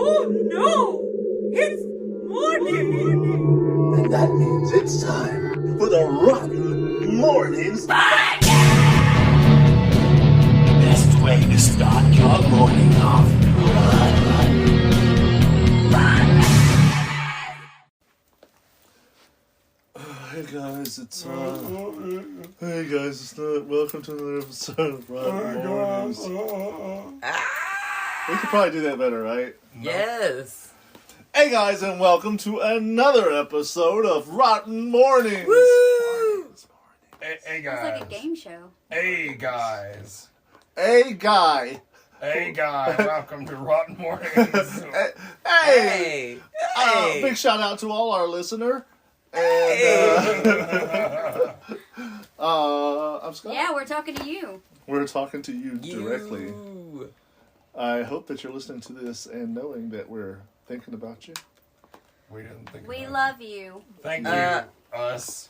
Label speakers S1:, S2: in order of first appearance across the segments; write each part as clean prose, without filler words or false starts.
S1: Oh no! It's morning!
S2: And that means it's time for the Rotten Mournings Best way to start your morning off.
S3: Hey guys, welcome to another episode of Rotten Mournings. We could probably do that better, right?
S4: Yes.
S3: Hey guys, and welcome to another episode of Rotten Mournings.
S4: Woo!
S5: Hey
S6: It's
S5: guys.
S6: like a game show.
S5: Hey guys.
S3: Hey guy.
S5: Hey guys. Welcome to Rotten Mornings.
S3: Hey.
S4: Hey.
S3: Big shout out to all our listener. And I'm Scott.
S6: Yeah, we're talking to you.
S3: We're talking to you directly. I hope that you're listening to this and knowing that we're thinking about you.
S5: We didn't think
S6: We
S5: about
S6: love you.
S5: it. Thank you, us.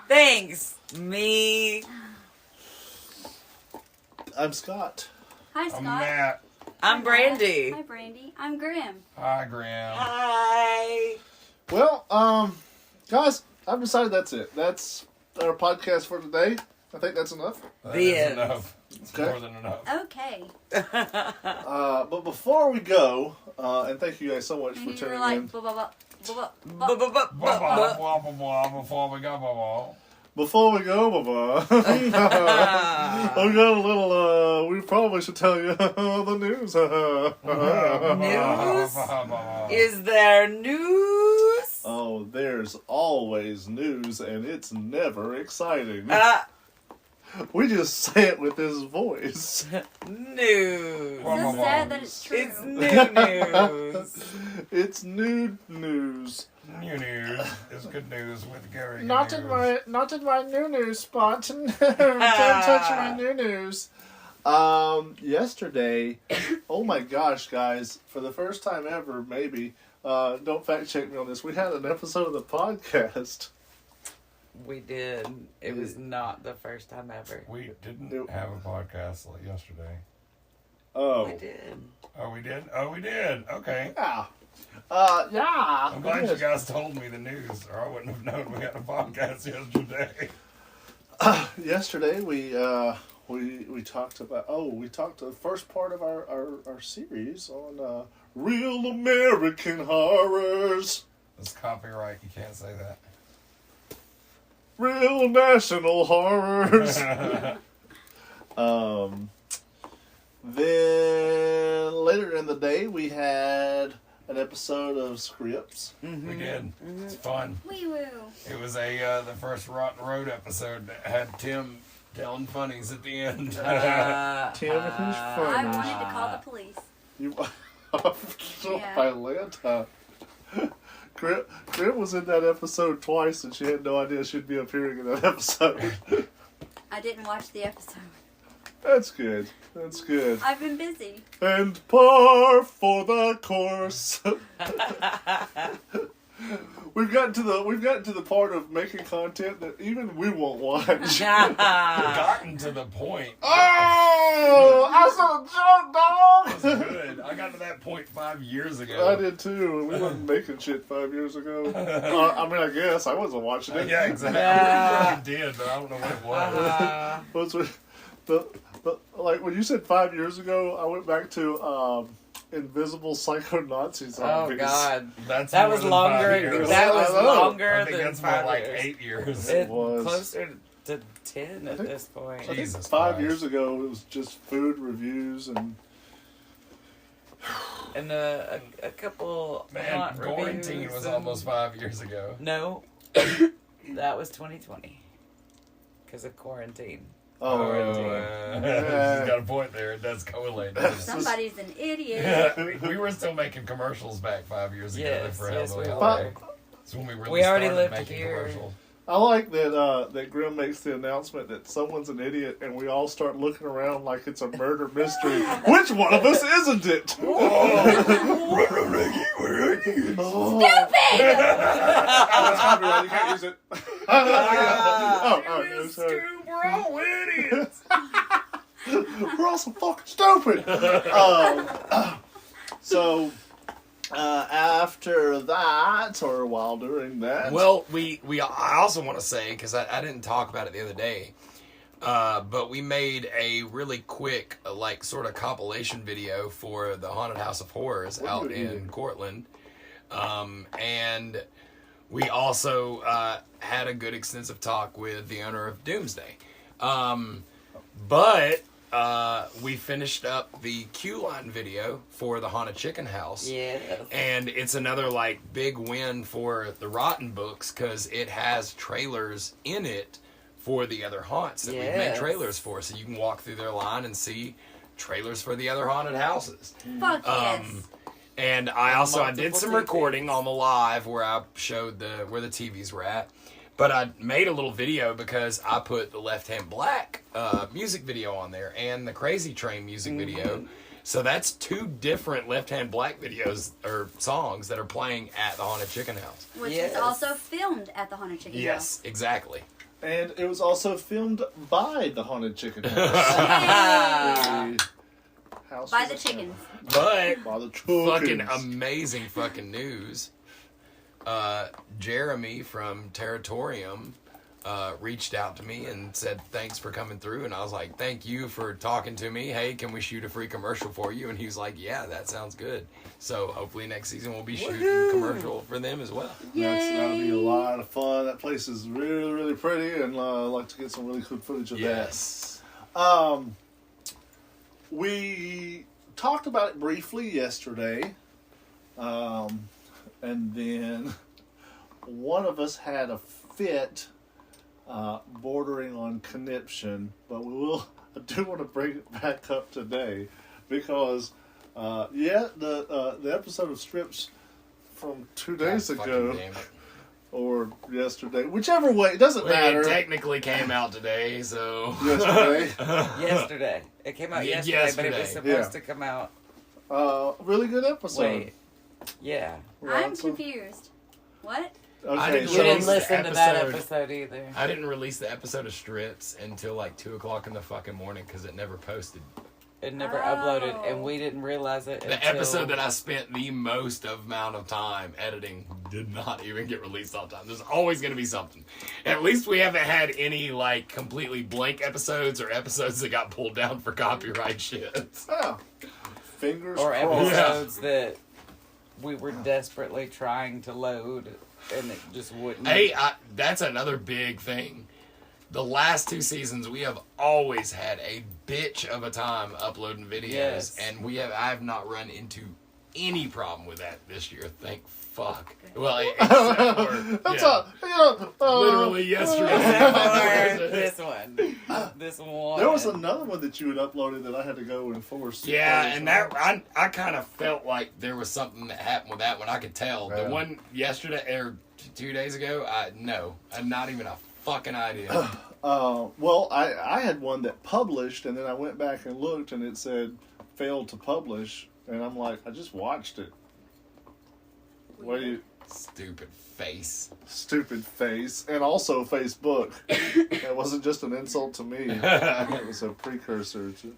S4: Thanks, me.
S3: I'm Scott.
S6: Hi, Scott.
S5: I'm Matt.
S4: I'm Brandy.
S6: Hi, Brandy. I'm Grim.
S5: Hi, Graham.
S4: Hi.
S3: Well, guys, I've decided that's it. That's our podcast for today. I think that's enough.
S5: That
S4: The
S5: is
S4: end.
S5: enough. It's
S3: Okay.
S5: more than enough.
S6: Okay.
S3: But before we go, and thank you guys so much for
S6: And you
S3: tuning
S6: were like,
S3: in.
S6: blah, blah, blah, blah, blah,
S5: Blah,
S6: blah.
S5: blah, blah, blah, blah, blah, before we go, blah, blah.
S3: Before we go, we got a little, we probably should tell you the news.
S4: News? Is there news?
S3: Oh, there's always news, and it's never exciting. We just say it with his voice.
S4: News.
S6: It's so sad that it's true.
S4: It's new news.
S3: It's new news.
S5: New news is good news with Gary.
S3: Not in my new news spot. Don't touch my new news. Yesterday, oh my gosh, guys, for the first time ever, maybe, don't fact check me on this, we had an episode of the podcast.
S4: We did. It was not the first time ever.
S5: We didn't have a podcast like yesterday.
S3: Oh.
S4: We did.
S5: Oh, we did? Oh, we did. Okay.
S3: Yeah. Yeah.
S5: I'm glad you guys told me the news, or I wouldn't have known we had a podcast yesterday.
S3: Yesterday, we talked about, we talked the first part of our series on real American horrors.
S5: It's copyright. You can't say that.
S3: Real national horrors. Then later in the day, we had an episode of Scripts.
S5: We did. It's fun.
S6: Wee woo.
S5: It was the first Rotten Road episode that had Tim telling funnies at the end.
S3: Tim, who's
S6: I
S3: funny?
S6: wanted to call the police.
S3: You,
S6: Yeah.
S3: Atlanta. Grit was in that episode twice, and she had no idea she'd be appearing in that episode.
S6: I didn't watch the episode.
S3: That's good. That's good.
S6: I've been busy.
S3: And par for the course. We've gotten to the part of making content that even we won't watch.
S5: Gotten to the point.
S3: Oh, I saw a joke, dog.
S5: Good. I got to that point 5 years ago.
S3: I did too. We wasn't making shit 5 years ago. I guess I wasn't watching it.
S5: Yeah, exactly.
S4: Yeah.
S5: We did, but I don't know what it was.
S3: But like when you said 5 years ago, I went back to Invisible Psycho Nazi
S4: Oh
S3: Zombies.
S4: God.
S5: That's
S4: That
S5: more
S4: was
S5: than
S4: longer.
S5: 5 years.
S4: That was
S3: I know.
S4: longer
S5: I think
S4: than
S5: that's more
S4: 5
S5: like
S4: years.
S5: 8 years.
S4: It's
S3: was.
S4: closer to 10 at this point.
S3: I think
S5: Jesus
S3: 5
S5: Christ.
S3: years ago it was just food reviews and
S4: And a couple
S5: Man,
S4: haunt
S5: quarantine
S4: reviews
S5: was
S4: and-
S5: almost 5 years ago.
S4: No, that was 2020 because of quarantine.
S5: He's got a point there. It does correlate. doesn't it?
S6: Somebody's an idiot.
S5: Yeah, we were still making commercials back 5 years ago
S4: Yes,
S5: for
S4: yes,
S5: Halloween
S4: we
S5: Holiday.
S3: were.
S5: That's when we really
S4: We already
S5: started
S4: lived
S5: making
S4: here.
S5: commercials.
S3: I like that Grim makes the announcement that someone's an idiot and we all start looking around like it's a murder mystery. Which one of us isn't it? Oh.
S6: Stupid!
S3: That's copyright. You can't use it. Oh, sorry.
S5: We're all idiots.
S3: We're all so fucking stupid. So, after that, or while during that...
S5: Well, I also want to say, because I didn't talk about it the other day, but we made a really quick, like, sort of compilation video for the Haunted House of Horrors out in Cortland. And we also had a good extensive talk with the owner of Doomsday. But we finished up the Q-Line video for the Haunted Chicken House.
S4: Yeah.
S5: And it's another, like, big win for the ROTN books because it has trailers in it for the other haunts that we've made trailers for. So you can walk through their line and see trailers for the other haunted houses.
S6: Fuck yes.
S5: And I did some recording on the live where I showed where the TVs were at. But I made a little video because I put the Left Hand Black music video on there and the Crazy Train music video. So that's 2 different Left Hand Black videos or songs that are playing at the Haunted Chicken House.
S6: Which was also filmed at the Haunted Chicken House.
S5: Yes, exactly.
S3: And it was also filmed by the Haunted Chicken House.
S6: By the chickens.
S5: But
S3: By the chickens.
S5: fucking amazing fucking news. Jeremy from Territorium reached out to me and said thanks for coming through, and I was like, thank you for talking to me. Hey, can we shoot a free commercial for you? And he was like, yeah, that sounds good. So hopefully next season we'll be shooting a commercial for them as well.
S3: That'll be a lot of fun. That place is really, really pretty, and I'd like to get some really good footage of that. We talked about it briefly yesterday, and then one of us had a fit bordering on conniption, but I do want to bring it back up today because, the episode of Strips from 2 days ago, or yesterday, whichever way, it doesn't matter.
S5: It technically came out today, so...
S3: Yesterday?
S4: Yesterday. It came out yesterday, but it was supposed to come out...
S3: Really good episode.
S4: Wait. Yeah.
S6: I'm confused. What?
S3: Okay,
S5: I didn't
S4: You didn't
S5: the
S4: listen to that episode either.
S5: I didn't release the episode of Strips until like 2 o'clock in the fucking morning because it never posted.
S4: It never uploaded, and we didn't realize it
S5: The episode that I spent the most amount of time editing did not even get released on time. There's always going to be something. At least we haven't had any like completely blank episodes or episodes that got pulled down for copyright shit.
S3: Oh. Fingers
S4: or
S3: crossed.
S4: episodes that we were desperately trying to load, and it just wouldn't.
S5: Hey, that's another big thing. The last 2 seasons, we have always had a bitch of a time uploading videos, and I have not run into any problem with that this year. Thank fuck. Well, except for literally yesterday.
S4: This one.
S3: There was another one that you had uploaded that I had to go and force.
S5: Yeah, and that I kind of felt like there was something that happened with that one. I could tell.
S3: Yeah.
S5: The one yesterday or 2 days ago, not even a fucking idea.
S3: Well, I had one that published, and then I went back and looked, and it said failed to publish, and I'm like, I just watched it. What do you?
S5: Stupid face.
S3: Stupid face, and also Facebook. That wasn't just an insult to me. It was a precursor to.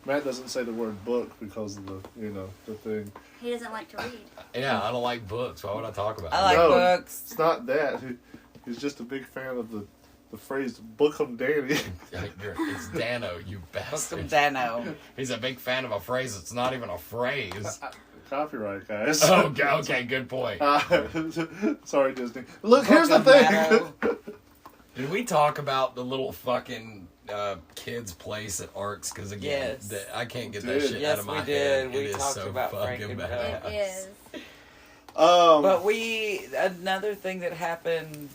S3: Matt doesn't say the word book because of the thing.
S6: He doesn't like to read.
S5: Yeah, I don't like books. Why would I talk about it?
S4: I like books.
S3: It's not that. He's just a big fan of the phrase "book 'em Danny."
S5: It's Dano, you bastard.
S4: Dano.
S5: He's a big fan of a phrase that's not even a phrase.
S3: Copyright, guys.
S5: Oh, okay, good point.
S3: Sorry, Disney. Look, here's the thing.
S5: Did we talk about the little fucking kids' place at Arcs? Because again, I can't get that shit out of my head.
S4: We
S5: it
S4: talked
S5: is so
S4: about
S5: fucking badass.
S6: It is.
S4: But another thing that happened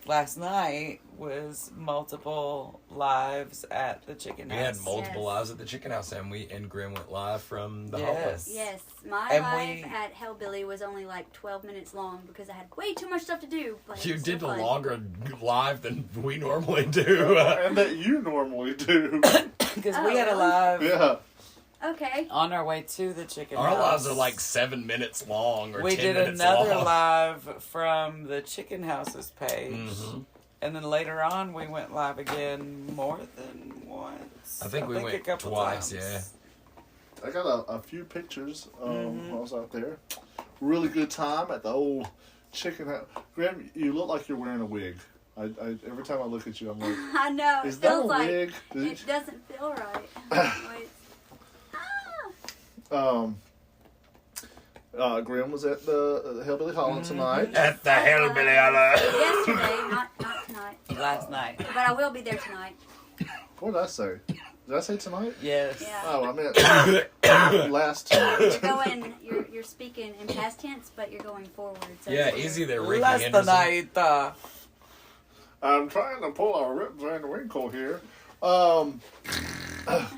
S4: last night was multiple lives at the chicken house.
S5: We had multiple lives at the chicken house, and Grim went live from the homeless.
S6: Yes, my live at Hellbilly was only like 12 minutes long because I had way too much stuff to do. But
S5: You did
S6: so
S5: a
S6: fun.
S5: longer live than we normally do.
S3: And that you normally do.
S4: Because we had a live
S6: Okay.
S4: on our way to the chicken
S5: Our
S4: house.
S5: lives are like 7 minutes long or
S4: we
S5: 10
S4: did
S5: minutes
S4: another
S5: long.
S4: live from the chicken house's page.
S5: Mm-hmm.
S4: And then later on, we went live again more than once.
S5: I think we went
S4: a couple
S5: twice,
S4: times.
S3: I got a few pictures while I was out there. Really good time at the old chicken house. Graham, you look like you're wearing a wig. I every time I look at you, I'm like,
S6: I know.
S3: is
S6: It
S3: that a
S6: feels like
S3: wig?
S6: it doesn't feel right. Wait.
S3: Graham was at the Hellbilly Hollow tonight.
S5: At the Hellbilly Holler.
S6: Yesterday, not tonight.
S4: Last night.
S6: But I will be there tonight.
S3: What did I say? Did I say tonight?
S4: Yes.
S6: Yeah.
S3: Oh, I meant last
S6: You're
S3: night.
S6: you're speaking in past tense, but you're going forward. So
S5: Yeah,
S6: it's weird.
S5: easy there, Ricky
S4: Last
S5: Henderson.
S4: night.
S3: I'm trying to pull our Rip Van Winkle here.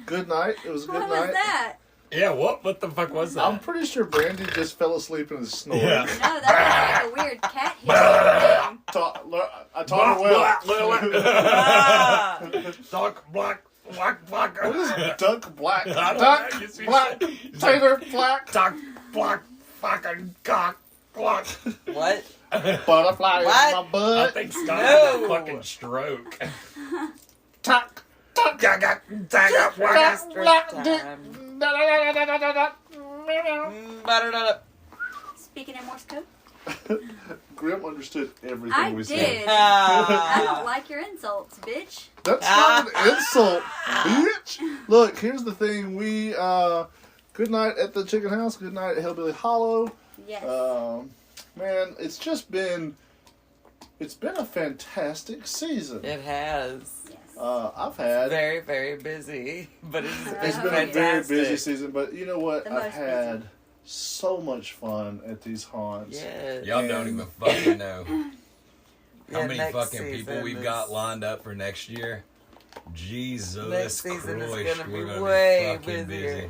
S3: Good night. It was a good
S6: What
S3: night.
S6: was that?
S5: Yeah, what the fuck was that?
S3: I'm pretty sure Brandy just fell asleep and is snoring.
S5: Yeah.
S6: No, that was like a weird cat hiss.
S3: I taught her well.
S5: Duck, black, black.
S3: What is duck black?
S5: I don't
S3: Duck
S5: know. You see
S3: black.
S5: shit.
S3: Tater black.
S5: Duck, black, fucking cock, black.
S4: What?
S3: Butterfly in
S4: What?
S3: my
S5: I
S3: butt.
S5: think Scott
S4: No.
S5: had a fucking stroke.
S3: Tuck. Tuck.
S5: Black.
S6: Speaking in Morse code.
S3: Grim understood everything
S6: I
S3: we
S6: did.
S3: said.
S6: I don't like your insults, bitch.
S3: That's not an insult, bitch. Look, here's the thing. We good night at the Chicken House. Good night at Hillbilly Hollow.
S6: Yes.
S3: Man, it's been a fantastic season.
S4: It has.
S6: Yes.
S3: I've had
S4: Very, very busy, but it's
S3: it's been
S4: fantastic.
S3: a very busy season, but you know what?
S6: The
S3: I've
S6: most
S3: had
S6: busy.
S3: so much fun at these haunts.
S4: Yes.
S5: Y'all don't even fucking know how
S4: Yeah,
S5: many
S4: next
S5: fucking people
S4: season
S5: we've
S4: is-
S5: got lined up for next year. Jesus
S4: Next season is
S5: Christ,
S4: gonna
S5: we're
S4: be
S5: gonna
S4: way
S5: be fucking
S4: busier.
S5: busy.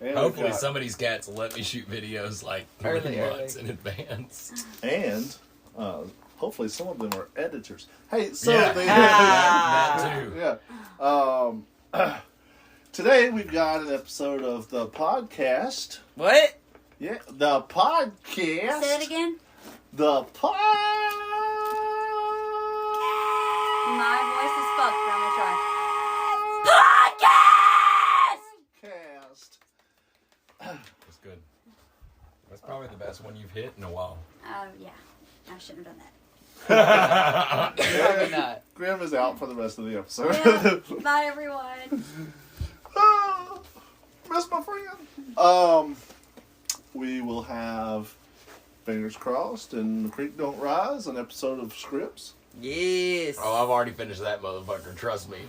S3: And we've
S5: Hopefully
S3: got-
S5: some of these cats will let me shoot videos like 3
S4: Early.
S5: months in advance.
S3: And hopefully some of them are editors. Hey, so
S5: yeah,
S3: they
S5: that too.
S3: yeah. Today we've got an episode of the podcast.
S4: What?
S3: Yeah, the podcast.
S6: Say it again.
S3: The
S6: My voice is fucked, but I'm gonna try.
S3: podcast.
S5: That's good. That's probably the best one you've hit in a while.
S6: Yeah. I shouldn't have done that.
S4: Probably not.
S3: Graham is out for the rest of the episode.
S6: Yeah. Bye, everyone.
S3: Ah, miss my friend. We will have fingers crossed and the creek don't rise, an episode of Scripts.
S4: Yes.
S5: Oh, I've already finished that motherfucker, trust me.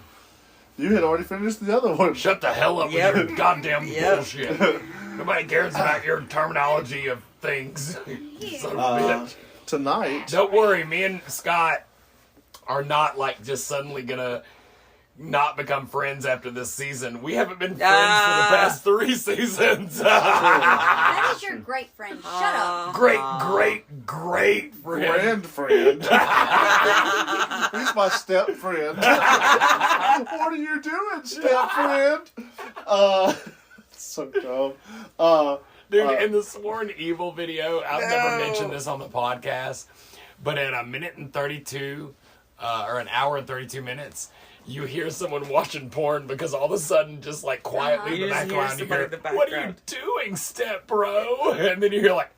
S3: You had already finished the other one.
S5: Shut the hell up
S4: Yep.
S5: with your goddamn
S4: Yep.
S5: bullshit. Nobody cares about your terminology of things. Son of a bitch.
S3: Tonight,
S5: Don't worry, me and Scott are not like just suddenly gonna not become friends after this season. We haven't been friends for the past 3 seasons.
S6: That is your great friend. Shut up.
S5: Great friend.
S3: friend. He's my step friend. What are you doing, step friend? So dumb.
S5: Dude, in the Sworn Evil video, I've never mentioned this on the podcast, but at 1:32, or an hour and 32 minutes, you hear someone watching porn because all of a sudden, just like quietly in
S4: You
S5: the
S4: just hear
S5: background, you
S4: somebody
S5: hear,
S4: in the
S5: "What are you
S4: background."
S5: doing, step bro?" And then you hear like,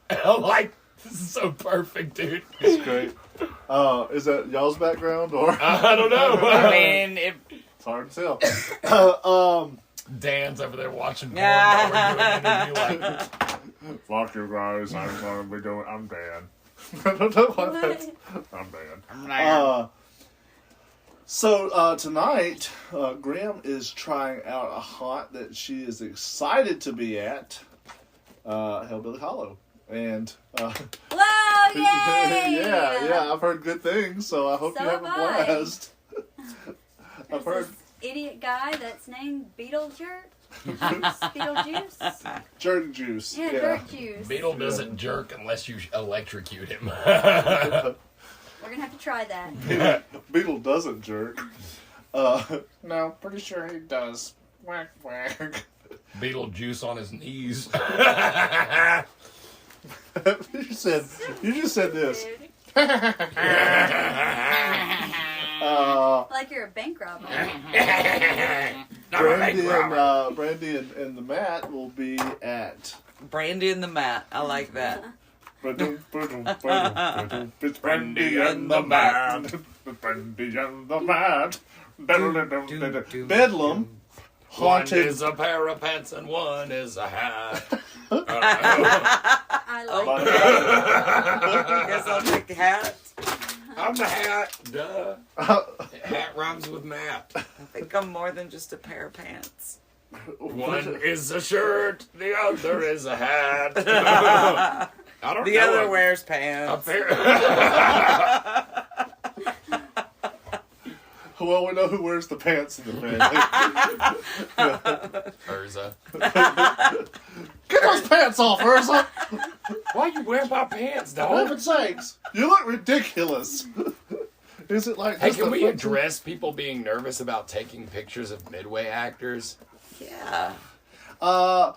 S5: I'm like, this is so perfect, dude.
S3: It's great. Is that y'all's background or?
S5: I don't know.
S4: I mean, if
S3: It's hard to tell.
S5: Dan's over there watching porn while we're doing it, and you're like,
S3: Fuck you guys. I'm gonna be doing. I'm Dan. I don't know what that's. I'm Dan. So tonight, Graham is trying out a haunt that she is excited to be at, Hellbilly Hollow, and
S6: Whoa, yay!
S3: yeah, I've heard good things, so I hope
S6: So
S3: you have a
S6: have I.
S3: blast. I've
S6: There's
S3: heard
S6: this idiot guy that's named Beetlejuice. Beetlejuice?
S3: jerk juice.
S6: Yeah, Dirt Juice.
S5: Beetle doesn't jerk unless you electrocute him.
S6: We're gonna have to try that.
S3: Beetle doesn't jerk. No, pretty sure he does. Whack whack.
S5: Beetle juice on his knees.
S3: You just said this.
S6: Dude.
S3: Uh,
S6: Like you're a bank robber.
S3: Brandy and the Matt will be at
S4: Brandy and the Mat. I like that.
S3: It's Brandy and the Matt. Brandy and the Matt. Bedlam.
S5: One
S3: Haunted.
S5: is a pair of pants and one is a hat.
S6: I like
S4: I guess I'll take the hat.
S5: I'm the hat. Duh. Hat rhymes with Matt.
S4: I think I'm more than just a pair of pants.
S5: One is a shirt, the other is a hat. I don't
S4: The
S5: know.
S4: other wears
S5: A
S4: pants.
S5: pair.
S3: Well, we know who wears the pants in the family.
S5: Urza.
S3: Get those pants off, Ursa!
S5: Why you wear my pants,
S3: For
S5: dog?
S3: heaven's sakes, you look ridiculous. Is it like?
S5: Hey,
S3: just
S5: can
S3: a
S5: we
S3: function?
S5: address people being nervous about taking pictures of Midway actors?
S4: Yeah.
S3: No,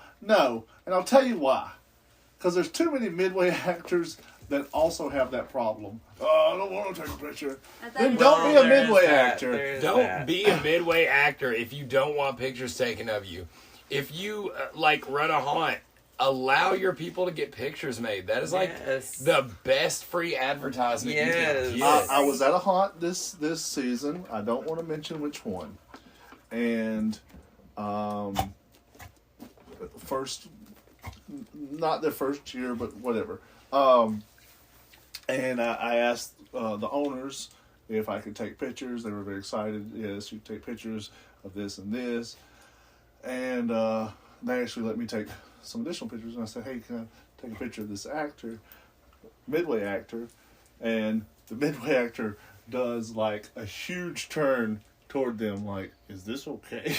S3: and I'll tell you why. Because there's too many Midway actors that also have that problem. Oh, I don't want to take a picture. Then don't be a
S4: There is
S3: Midway
S4: that.
S3: actor.
S4: There is
S5: Don't
S4: that.
S5: be a Midway actor if you don't want pictures taken of you. If you, run a haunt, allow your people to get pictures made. That is,
S4: Yes.
S5: the best free advertisement you
S4: Yes.
S5: can get.
S3: I was at a haunt this season. I don't want to mention which one. And not the first year, but whatever. And I asked the owners if I could take pictures. They were very excited. Yes, you take pictures of this and this. And they actually let me take some additional pictures. And I said, hey, can I take a picture of this actor, Midway actor? And the Midway actor does like a huge turn toward them, like, is this okay?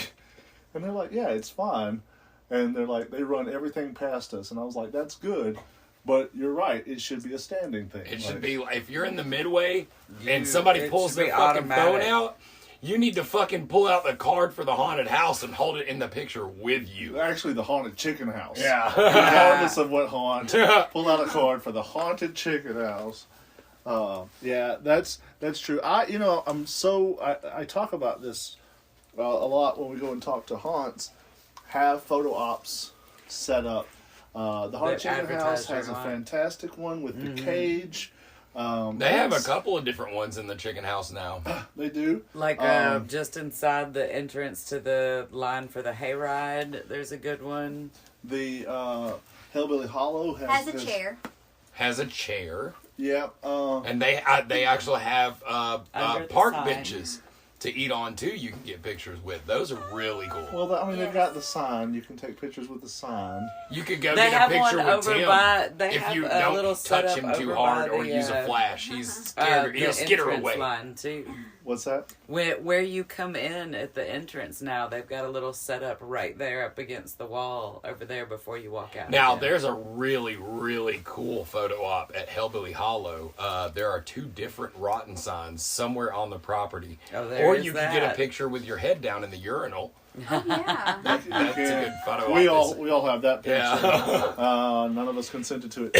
S3: And they're like, yeah, it's fine. And they're like, they run everything past us. And I was like, that's good. But you're right, it should be a standing thing.
S5: It should
S3: Like,
S5: be, if you're in the Midway and somebody
S4: it
S5: pulls
S4: should
S5: their
S4: be
S5: fucking phone
S4: automatic.
S5: out, you need to fucking pull out the card for the haunted house and hold it in the picture with you.
S3: actually the haunted chicken house.
S5: Yeah.
S3: Regardless of what haunt, pull out a card for the haunted chicken house. Yeah, that's true. I talk about this a lot when we go and talk to haunts. Have photo ops set up. The haunted chicken house
S4: advertise
S3: has
S4: your
S3: a
S4: haunt.
S3: fantastic one with the cage.
S5: They have a couple of different ones in the chicken house now.
S3: They do.
S4: Like just inside the entrance to the line for the hayride, there's a good one.
S3: The Hellbilly Hollow
S6: Has a chair.
S5: Has a chair.
S3: Yeah.
S5: And they actually have
S4: Under the
S5: park
S4: sign.
S5: benches to eat on too. You can get pictures with. Those are really cool.
S3: Well, they've
S6: Yes.
S3: got the sign. You can take pictures with the sign.
S5: You could go
S4: They
S5: get a
S4: have
S5: picture
S4: one
S5: with
S4: over
S5: Tim
S4: by- they
S5: if
S4: have
S5: you
S4: a
S5: don't
S4: little
S5: touch
S4: setup
S5: him too
S4: over
S5: hard
S4: by
S5: or
S4: the,
S5: use a flash. He's scared.
S4: The
S5: He'll skid her
S4: entrance
S5: away.
S4: line too.
S3: What's that?
S4: Where you come in at the entrance now, they've got a little setup right there up against the wall over there before you walk out.
S5: Now,
S4: again.
S5: there's a really, really cool photo op at Hellbilly Hollow. There are 2 different rotten signs somewhere on the property.
S4: Oh, there
S5: or
S4: is
S5: you can get a
S4: that.
S5: picture with your head down in the urinal.
S6: Oh, yeah.
S5: That's a good photo
S3: We
S5: op.
S3: all have that picture.
S5: Yeah.
S3: None of us consented to it.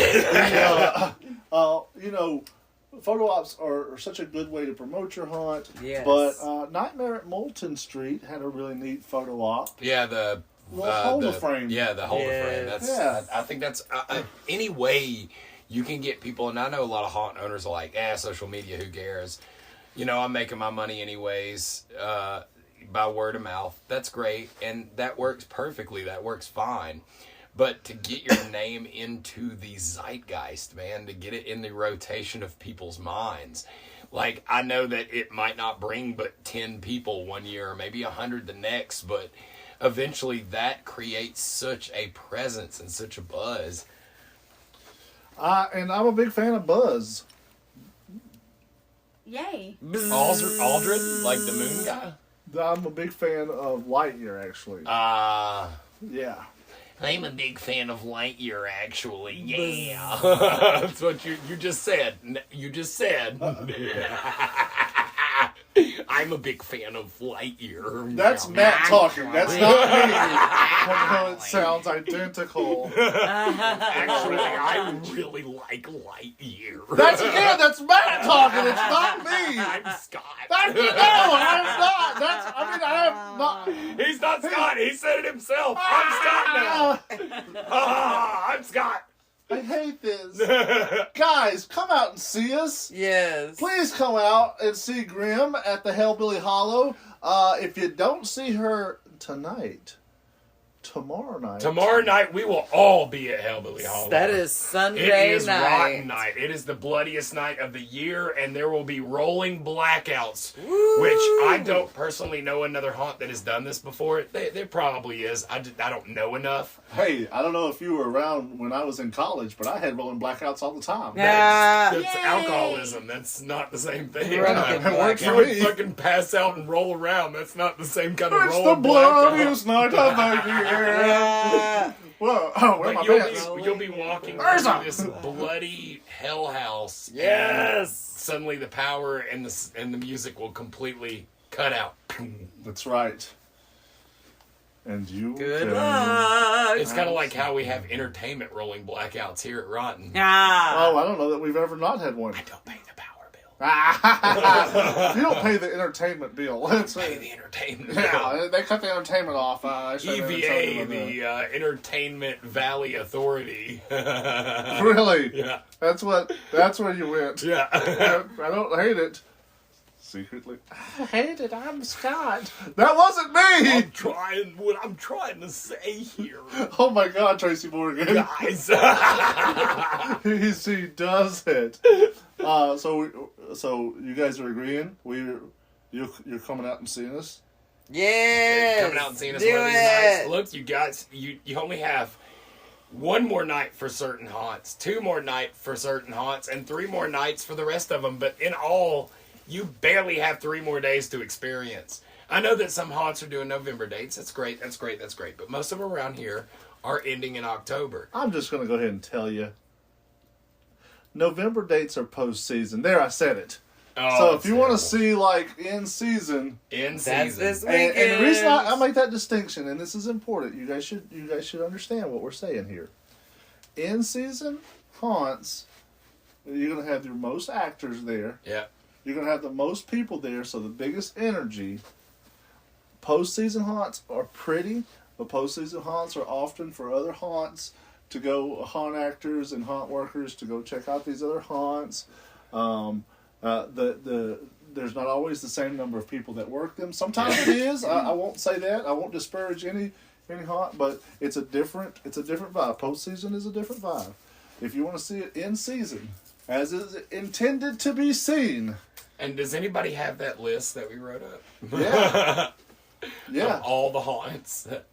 S3: Photo ops are such a good way to promote your haunt.
S4: Yes.
S3: But Nightmare at Moulton Street had a really neat photo op.
S5: Yeah, the
S3: holder frame.
S5: Yeah, the holder frame.
S4: Yes.
S5: That's.
S3: Yeah.
S5: I think that's any way you can get people. And I know a lot of haunt owners are like, social media, who cares? I'm making my money anyways by word of mouth. That's great, and that works perfectly. That works fine. But to get your name into the zeitgeist, man, to get it in the rotation of people's minds. Like, I know that it might not bring but 10 people one year, or maybe 100 the next, but eventually that creates such a presence and such a buzz.
S3: And I'm a big fan of Buzz.
S6: Yay.
S5: Aldred, like the moon guy?
S3: I'm a big fan of Lightyear, actually. Yeah.
S5: I'm a big fan of Lightyear, actually. Yeah. That's what you just said. You just said. I'm a big fan of Lightyear.
S3: That's Matt talking. That's not me. I know it sounds identical.
S5: Actually, I really like Lightyear.
S3: That's Matt talking. It's not me.
S5: I'm Scott.
S3: I'm not. I'm not.
S5: He's not Scott. He said it himself. I'm Scott now. I'm Scott.
S3: I hate this. Guys, come out and see us.
S4: Yes.
S3: Please come out and see Grim at the Hellbilly Hollow. If you don't see her tonight, tomorrow night
S5: we will all be at Hellbilly Hollow.
S4: That is Sunday
S5: It is
S4: night.
S5: Rotten Night. It is the bloodiest night of the year, and there will be rolling blackouts,
S4: Woo!
S5: which I don't personally know another haunt that has done this before. There probably is. I don't know enough.
S3: Hey, I don't know if you were around when I was in college, but I had rolling blackouts all the time.
S4: Yeah.
S5: That's alcoholism. That's not the same thing.
S4: Right.
S3: It worked
S5: You
S3: for
S5: would
S3: me.
S5: fucking pass out and roll around. That's not the same kind of
S3: It's the
S5: rolling blackout.
S3: bloodiest night of the year.
S4: Yeah.
S3: Whoa, where are my
S5: But
S3: pants?
S5: you'll be walking
S3: Urza!
S5: through this bloody hell house.
S4: Yes.
S5: And suddenly the power and the music will completely cut out.
S3: That's right. And you
S4: Good
S3: can...
S4: luck.
S5: It's kind of like how we have entertainment rolling blackouts here at Rotten.
S4: Ah.
S3: Oh, I don't know that we've ever not had one.
S5: I don't pay the power bill.
S3: You don't pay the entertainment bill. Let's
S5: Pay the entertainment bill.
S3: Yeah, they cut the entertainment off. I should've been
S5: EVA,
S3: talking about
S5: the Entertainment Valley Authority.
S3: that. Really?
S5: Yeah.
S3: That's where you went.
S5: Yeah.
S3: I don't hate it. Secretly. I hate it. I'm Scott. That wasn't me!
S5: I'm trying what I'm trying to say here.
S3: Oh my God, Tracy Morgan.
S5: Guys.
S3: he does it. So you guys are agreeing? You're coming out and seeing us?
S4: Yes.
S5: Coming out and seeing us
S4: Do
S5: one of these
S4: it.
S5: nights. Look, you guys, you only have one more night for certain haunts, 2 more nights for certain haunts, and 3 more nights for the rest of them. But in all, you barely have 3 more days to experience. I know that some haunts are doing November dates. That's great. But most of them around here are ending in October.
S3: I'm just going to go ahead and tell you. November dates are postseason. There, I said it.
S5: Oh,
S3: So if
S5: that's
S3: you want to
S5: terrible.
S3: see, like, in season...
S5: In
S4: That's
S5: season.
S4: this
S3: And
S4: weekend.
S3: the reason I make that distinction, and this is important, you guys should understand what we're saying here. In season haunts, you're going to have your most actors there.
S5: Yeah.
S3: You're going to have the most people there, so the biggest energy. Postseason haunts are pretty, but postseason haunts are often for other haunts to go, haunt actors and haunt workers to go check out these other haunts. There's not always the same number of people that work them. Sometimes it is. I won't say that. I won't disparage any haunt, but it's a different vibe. Postseason is a different vibe. If you want to see it in season, as is intended to be seen.
S5: And does anybody have that list that we wrote up?
S3: Yeah. Yeah.
S5: Of all the haunts that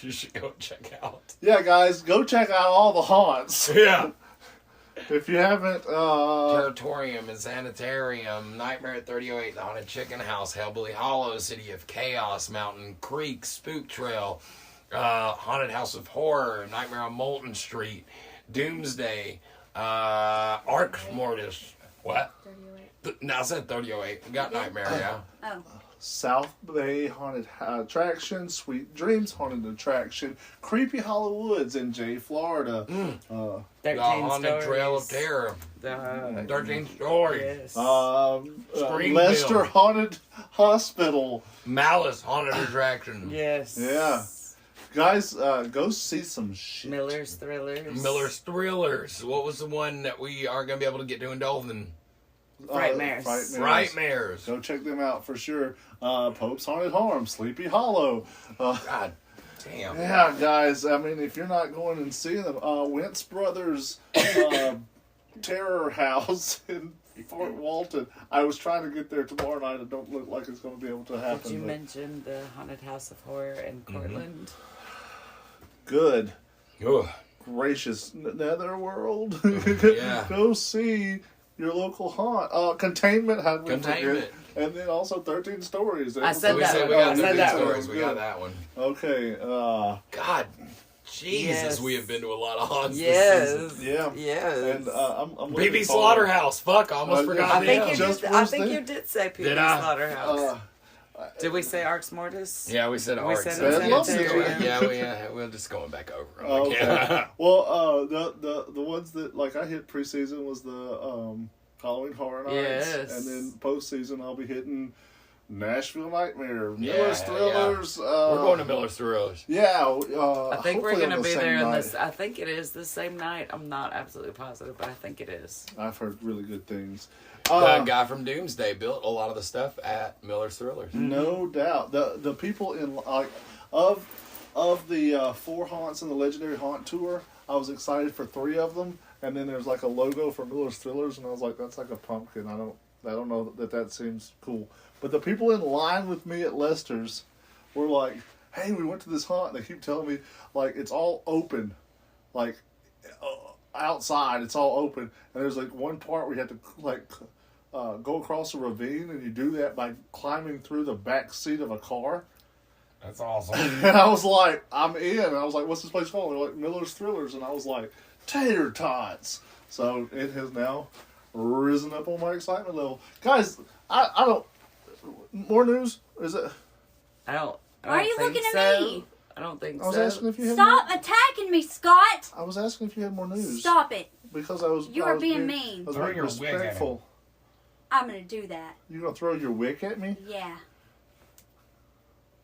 S5: you should go check out.
S3: Yeah, guys, go check out all the haunts.
S5: Yeah.
S3: If you haven't,
S5: Territorium and Sanitarium, Nightmare at 3008, The Haunted Chicken House, Hellbilly Hollow, City of Chaos, Mountain Creek, Spook Trail, Haunted House of Horror, Nightmare on Moulton Street, Doomsday, Arc Mortis. What?
S6: 38.
S5: No, I said 3008. We got Nightmare, yeah.
S6: Oh.
S3: South Bay Haunted Attraction, Sweet Dreams Haunted Attraction, Creepy Hollow Woods in Jay, Florida.
S4: 13
S5: The Haunted
S4: stories.
S5: Trail of Terror. 13 Stories.
S4: Yes.
S5: Springville.
S3: Leicester Haunted Hospital.
S5: Malice Haunted Attraction.
S4: Yes.
S3: Yeah. Guys, go see some shit.
S4: Miller's Thrillers.
S5: Miller's Thrillers. What was the one that we are going to be able to get to in Dolphin?
S4: Frightmares.
S5: Frightmares.
S3: Go check them out for sure. Pope's Haunted Harm, Sleepy Hollow.
S5: God damn.
S3: Yeah, guys. I mean, if you're not going and seeing them, Wentz Brothers Terror House in Fort Walton. I was trying to get there tomorrow night. It don't look like it's going to be able to happen.
S4: Did you
S3: but
S4: mention the Haunted House of Horror in Cortland?
S3: good
S5: Ugh.
S3: gracious netherworld.
S5: Yeah.
S3: Go see your local haunt. Containment. How did we
S5: Containment.
S3: forget? And then also 13 Stories.
S4: I said
S5: We
S4: that
S5: said
S4: one.
S5: we got
S4: I said
S5: 13
S4: that
S5: stories.
S4: one.
S5: We got that one.
S3: Okay.
S5: God. Jesus,
S4: Yes.
S5: we have been to a lot of haunts this
S4: Yes.
S5: season.
S3: Yeah.
S4: Yes.
S3: And I'm looking
S5: BB
S3: forward-
S5: Slaughterhouse. Fuck, I almost forgot
S4: I think
S5: them.
S4: you
S3: Just
S4: did. I
S3: Bruce
S4: think
S3: Lee?
S4: you did say PB
S5: Did I?
S4: Slaughterhouse. Did we say Arx Mortis?
S5: Yeah, we said
S4: We
S5: Arx.
S4: said
S3: Bad Love
S4: Sanitarium.
S5: We're just going back over them.
S3: Oh,
S5: again.
S3: okay. Well, the ones that like I hit preseason was the Halloween Horror Nights,
S4: Yes.
S3: and then postseason I'll be hitting Nashville Nightmare,
S5: Yeah,
S3: Miller's Thrillers.
S5: We're going to Miller's Thrillers.
S3: Yeah,
S4: I think we're
S3: hopefully
S4: going
S3: on
S4: to
S3: the
S4: be
S3: same
S4: there in
S3: night.
S4: this. I think it is the same night. I'm not absolutely positive, but I think it is.
S3: I've heard really good things.
S5: The guy from Doomsday built a lot of the stuff at Miller's Thrillers.
S3: No doubt. The people in like of the 4 haunts in the Legendary Haunt Tour, I was excited for 3 of them, and then there's like a logo for Miller's Thrillers, and I was like, that's like a pumpkin. I don't know that seems cool. But the people in line with me at Lester's were like, hey, we went to this haunt. They keep telling me like it's all open, like outside it's all open, and there's like one part where you have to like go across a ravine, and you do that by climbing through the back seat of a car.
S5: That's awesome.
S3: And I was like, I'm in. And I was like, what's this place called? They're like, Miller's Thrillers. And I was like, tater tots. So it has now risen up on my excitement level. Guys, I don't... More news? Is it...
S4: I don't.
S6: Why are you
S4: think
S6: looking at
S4: so.
S6: me?
S4: I don't think
S3: I was
S4: so.
S3: asking if you had
S6: Stop attacking me, Scott!
S3: I was asking if you had more news.
S6: Stop it.
S3: Because I was...
S6: You
S3: I
S6: are
S3: was
S6: being mean.
S3: I was
S5: Throw
S3: being
S5: your wig at him.
S3: respectful.
S6: I'm gonna do that.
S3: You gonna throw your wig at me?
S6: Yeah.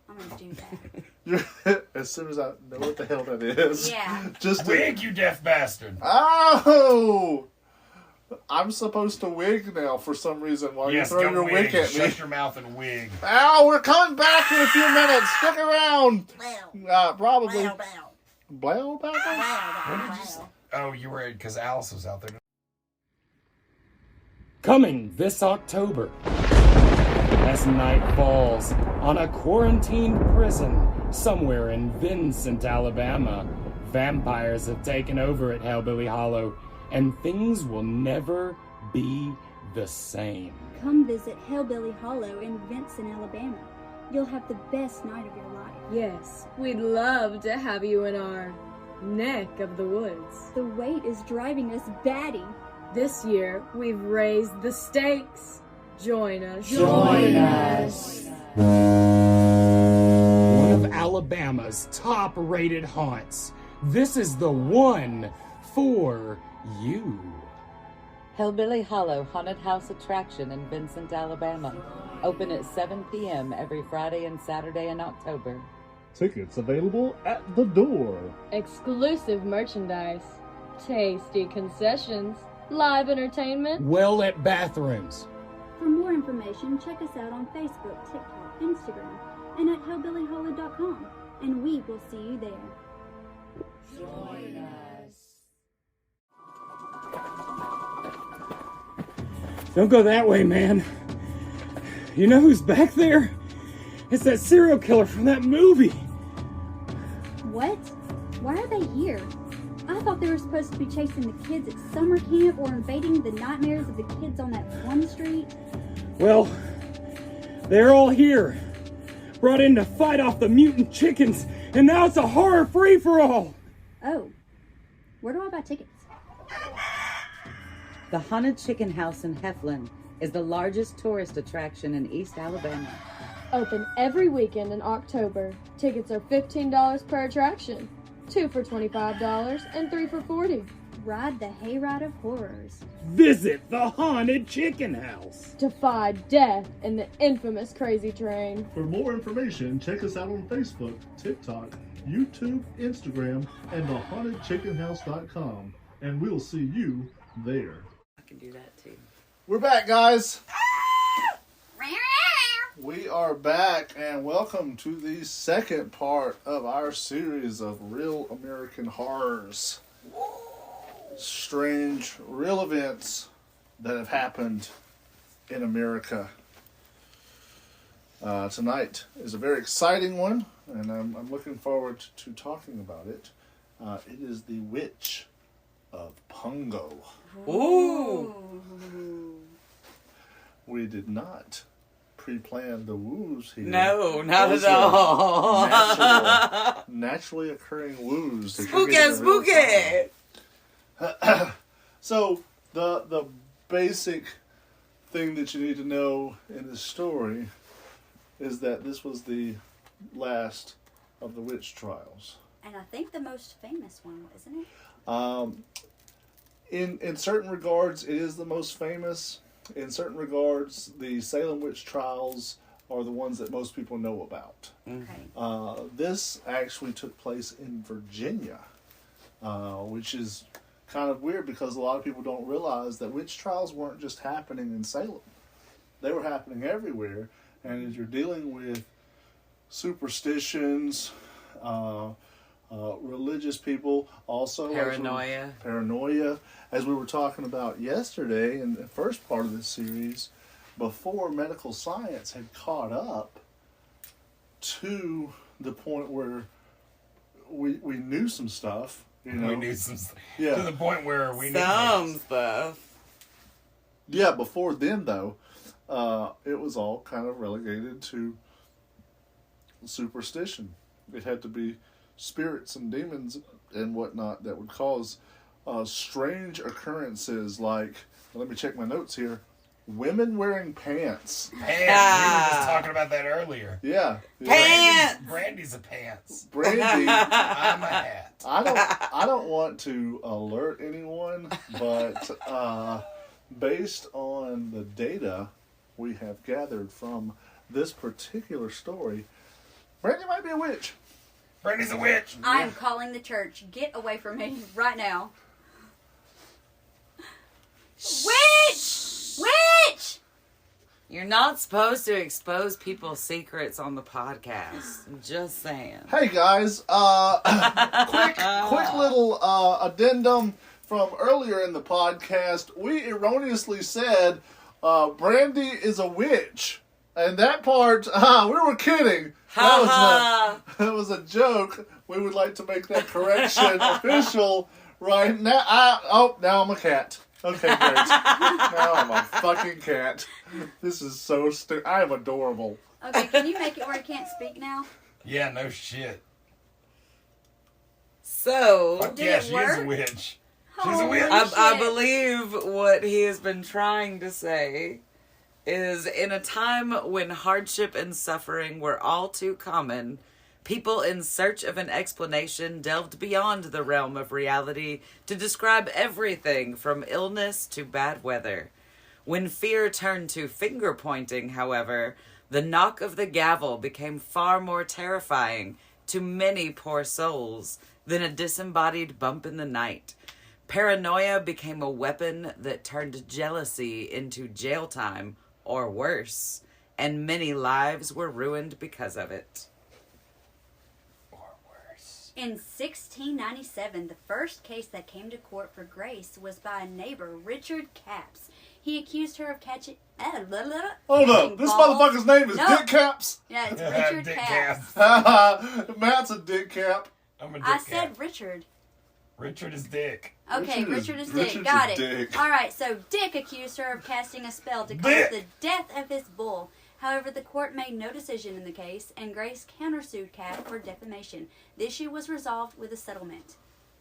S6: I'm gonna do that.
S3: As soon as I know what the hell that is.
S6: Yeah.
S3: Just to...
S5: Wig, you deaf bastard.
S3: Oh! I'm supposed to wig now for some reason while you throw your wig at me.
S5: Shut your mouth and wig.
S3: Ow, we're coming back in a few minutes. Stick around. Probably. Blow back?
S5: Oh, you were because Alice was out there.
S7: Coming this October, as night falls on a quarantined prison somewhere in Vincent, Alabama, vampires have taken over at Hellbilly Hollow, and things will never be the same.
S8: Come visit Hellbilly Hollow in Vincent, Alabama. You'll have the best night of your life.
S9: Yes, we'd love to have you in our neck of the woods.
S8: The wait is driving us batty.
S9: This year, we've raised the stakes. Join us.
S8: Join us.
S7: One of Alabama's top-rated haunts. This is the one for you.
S4: Hellbilly Hollow Haunted House Attraction in Vincent, Alabama. Open at 7 p.m. every Friday and Saturday in October.
S3: Tickets available at the door.
S9: Exclusive merchandise, tasty concessions, live entertainment.
S7: Well-lit bathrooms.
S8: For more information, check us out on Facebook, TikTok, Instagram, and at hellbillyhollow.com. And we will see you there.
S4: Join us.
S7: Don't go that way, man. You know who's back there? It's that serial killer from that movie.
S8: What? Why are they here? I thought they were supposed to be chasing the kids at summer camp or invading the nightmares of the kids on that one street.
S7: Well, they're all here. Brought in to fight off the mutant chickens, and now it's a horror free-for-all.
S8: Oh. Where do I buy tickets?
S4: The Haunted Chicken House in Heflin is the largest tourist attraction in East Alabama.
S9: Open every weekend in October. Tickets are $15 per attraction. 2 for $25 and 3 for $40.
S8: Ride the hayride of horrors.
S7: Visit the Haunted Chicken House.
S9: Defy death in the infamous Crazy Train.
S3: For more information, check us out on Facebook, TikTok, YouTube, Instagram, and thehauntedchickenhouse.com. And we'll see you there.
S4: I can do that too.
S3: We're back, guys. We are back, and welcome to the second part of our series of real American horrors. Strange, real events that have happened in America. Tonight is a very exciting one, and I'm looking forward to talking about it. It is the Witch of Pungo.
S4: Ooh.
S3: We did not pre-planned the woos here.
S10: No, not
S3: Those
S10: at
S3: are
S10: all.
S3: naturally occurring woos. that you're
S10: Spooky,
S3: getting in real
S10: spooky.
S3: time. So the basic thing that you need to know in this story is that this was the last of the witch trials.
S6: And I think the most famous one, isn't it?
S3: In certain regards, it is the most famous. In certain regards, the Salem witch trials are the ones that most people know about.
S6: Okay.
S3: This actually took place in Virginia, which is kind of weird because a lot of people don't realize that witch trials weren't just happening in Salem. They were happening everywhere. And as you're dealing with superstitions, religious people, also paranoia, as we were talking about yesterday in the first part of this series, before medical science had caught up to the point where we knew some stuff. You know?
S5: We knew some stuff.
S3: Yeah.
S5: To the point where we knew
S10: Some stuff.
S3: Yeah, before then, though, it was all kind of relegated to superstition. It had to be spirits and demons and whatnot that would cause strange occurrences like, let me check my notes here, women wearing pants.
S5: Pants. We were just talking about that earlier.
S3: Yeah.
S10: Pants!
S5: Brandy's a pants.
S3: Brandy.
S5: I'm a hat.
S3: I don't want to alert anyone, but based on the data we have gathered from this particular story, Brandy might be a witch.
S5: Brandy's a witch.
S6: I am calling the church. Get away from me right now. Witch! Witch!
S10: You're not supposed to expose people's secrets on the podcast. I'm just saying.
S3: Hey guys, quick little addendum from earlier in the podcast. We erroneously said Brandy is a witch, and that part we were kidding. That was a joke. We would like to make that correction official right now. Now I'm a cat. Okay, great. Now I'm a fucking cat. This is so stupid. I am adorable.
S6: Okay, can you make it where I can't speak now?
S5: Yeah, no shit.
S10: So,
S5: Fuck yeah, she is a witch. She's a witch.
S10: I believe what he has been trying to say is in a time when hardship and suffering were all too common, people in search of an explanation delved beyond the realm of reality to describe everything from illness to bad weather. When fear turned to finger-pointing, however, the knock of the gavel became far more terrifying to many poor souls than a disembodied bump in the night. Paranoia became a weapon that turned jealousy into jail time, or worse, and many lives were ruined because of it.
S6: In 1697, the first case that came to court for Grace was by a neighbor, Richard Capps. He accused her of catching...
S3: Hold up, this motherfucker's name is Dick Caps.
S6: Yeah, it's Richard
S5: Dick
S6: Capps.
S3: Matt's a Dick Cap.
S5: I'm a Dick
S6: I
S5: Cap.
S6: said Richard.
S5: Richard is Dick.
S6: Okay, Richard is Dick.
S3: Richard's
S6: Got
S3: a
S6: it.
S3: dick.
S6: All right, so Dick accused her of casting a spell to cause the death of his bull. However, the court made no decision in the case, and Grace countersued Cat for defamation. The issue was resolved with a settlement.